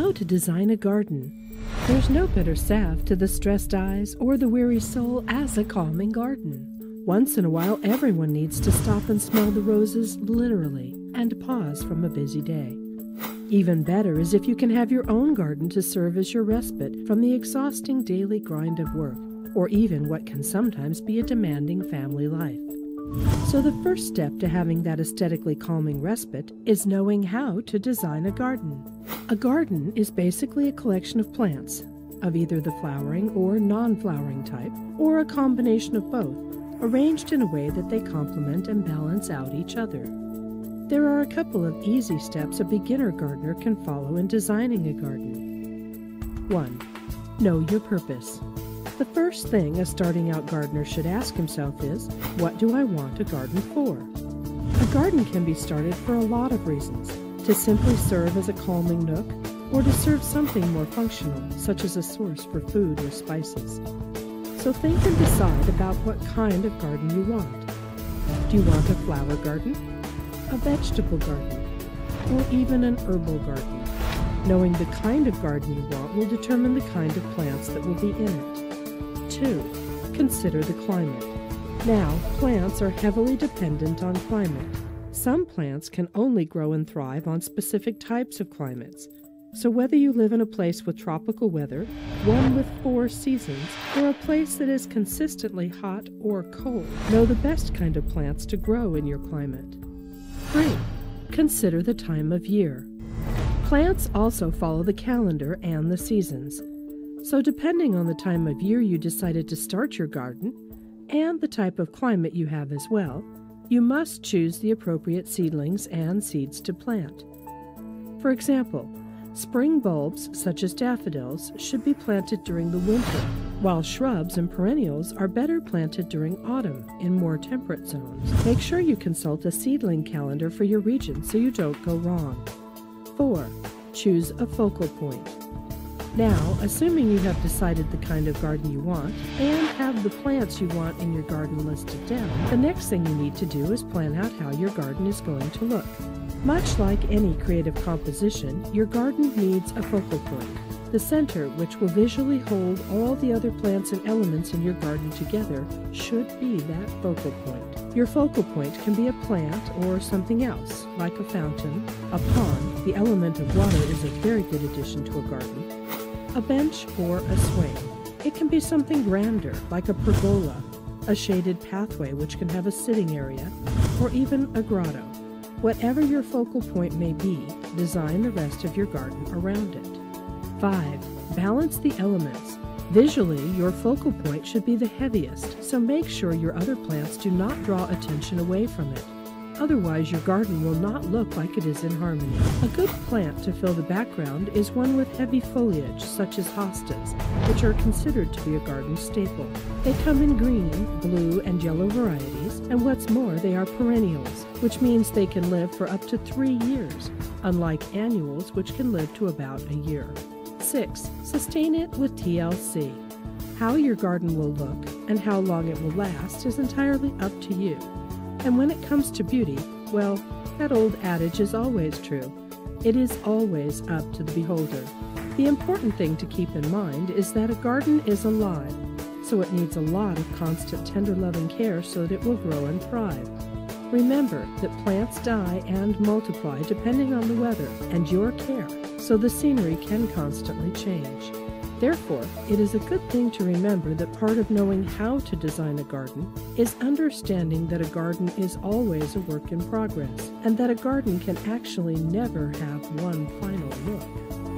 How to design a garden. There's no better salve to the stressed eyes or the weary soul as a calming garden. Once in a while, everyone needs to stop and smell the roses literally and pause from a busy day. Even better is if you can have your own garden to serve as your respite from the exhausting daily grind of work, or even what can sometimes be a demanding family life. So the first step to having that aesthetically calming respite is knowing how to design a garden. A garden is basically a collection of plants, of either the flowering or non-flowering type, or a combination of both, arranged in a way that they complement and balance out each other. There are a couple of easy steps a beginner gardener can follow in designing a garden. 1. Know your purpose. The first thing a starting out gardener should ask himself is, what do I want a garden for? A garden can be started for a lot of reasons, to simply serve as a calming nook, or to serve something more functional, such as a source for food or spices. So think and decide about what kind of garden you want. Do you want a flower garden, a vegetable garden, or even an herbal garden? Knowing the kind of garden you want will determine the kind of plants that will be in it. 2. Consider the climate. Now, plants are heavily dependent on climate. Some plants can only grow and thrive on specific types of climates. So whether you live in a place with tropical weather, one with 4 seasons, or a place that is consistently hot or cold, know the best kind of plants to grow in your climate. 3. Consider the time of year. Plants also follow the calendar and the seasons. So depending on the time of year you decided to start your garden, and the type of climate you have as well, you must choose the appropriate seedlings and seeds to plant. For example, spring bulbs such as daffodils should be planted during the winter, while shrubs and perennials are better planted during autumn in more temperate zones. Make sure you consult a seedling calendar for your region so you don't go wrong. 4. Choose a focal point. Now, assuming you have decided the kind of garden you want and have the plants you want in your garden listed down, the next thing you need to do is plan out how your garden is going to look. Much like any creative composition, your garden needs a focal point. The center, which will visually hold all the other plants and elements in your garden together, should be that focal point. Your focal point can be a plant or something else, like a fountain, a pond. The element of water is a very good addition to a garden. A bench or a swing. It can be something grander, like a pergola, a shaded pathway which can have a sitting area, or even a grotto. Whatever your focal point may be, design the rest of your garden around it. 5. Balance the elements. Visually, your focal point should be the heaviest, so make sure your other plants do not draw attention away from it. Otherwise, your garden will not look like it is in harmony. A good plant to fill the background is one with heavy foliage, such as hostas, which are considered to be a garden staple. They come in green, blue, and yellow varieties, and what's more, they are perennials, which means they can live for up to 3 years, unlike annuals, which can live to about a year. 6. Sustain it with TLC. How your garden will look and how long it will last is entirely up to you. And when it comes to beauty, well, that old adage is always true. It is always up to the beholder. The important thing to keep in mind is that a garden is alive, so it needs a lot of constant tender loving care so that it will grow and thrive. Remember that plants die and multiply depending on the weather and your care, so the scenery can constantly change. Therefore, it is a good thing to remember that part of knowing how to design a garden is understanding that a garden is always a work in progress, and that a garden can actually never have one final look.